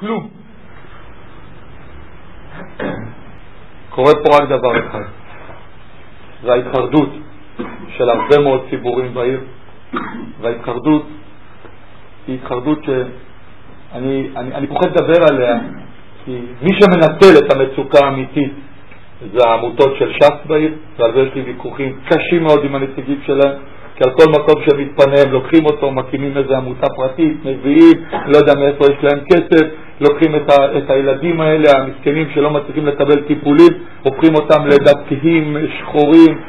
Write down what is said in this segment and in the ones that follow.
כלום. קורה פה רק דבר אחד, זה ההתחרדות של הרבה מאוד ציבורים בעיר, וההתחרדות היא התחרדות שאני פוחד לדבר עליה, כי מי שמנצל את המצוקה האמיתית זה העמותות של ש"ס בעיר, ועל זה יש לי ויכוחים קשים מאוד עם הנציגים שלהם, כי על כל מקום שמתפנה הם לוקחים אותו, מקימים איזו עמותה פרטית, מביאים, לא יודע מאיפה יש להם כסף, לוקחים את הילדים האלה, המסכנים שלא מצליחים לקבל טיפולים, הופכים אותם לדתיים, שחורים,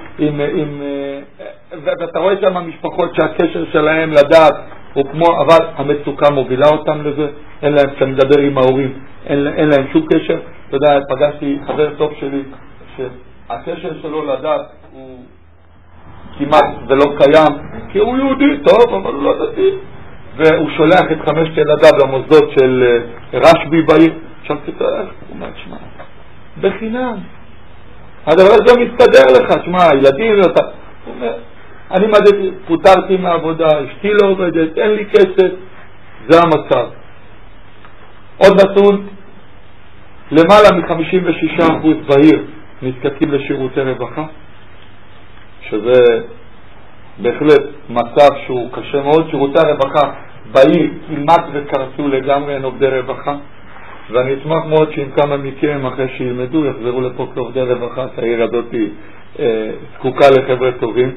ואתה רואה שם המשפחות שהקשר שלהם לדעת הוא כמו, אבל המצוקה מובילה אותם לזה, אין להם, כשאני מדבר עם ההורים, אין להם שום קשר. אתה יודע, פגשתי חבר טוב שלי, שהקשר שלו לדעת הוא כמעט ולא קיים, כי הוא יהודי טוב, אבל הוא לא דתי. והוא שולח את 5 ילדיו למוסדות של רשב"י בעיר. עכשיו תתאר, הוא אומר, שמע, בחינם. הדבר הזה מסתדר לך, שמע, הילדים, הוא אומר, אני פוטרתי מהעבודה, אשתי לא עובדת, אין לי כסף, זה המצב. עוד נתון, למעלה מ-56% בעיר נזקקים לשירותי רווחה, שזה בהחלט מצב שהוא קשה מאוד. שירותי הרווחה בעיר כמעט וקרסו לגמרי, אין עובדי רווחה, ואני אשמח מאוד שאם כמה מכם אחרי שילמדו יחזרו לפה כעובדי רווחה, העיר הזאת זקוקה לחבר'ה טובים.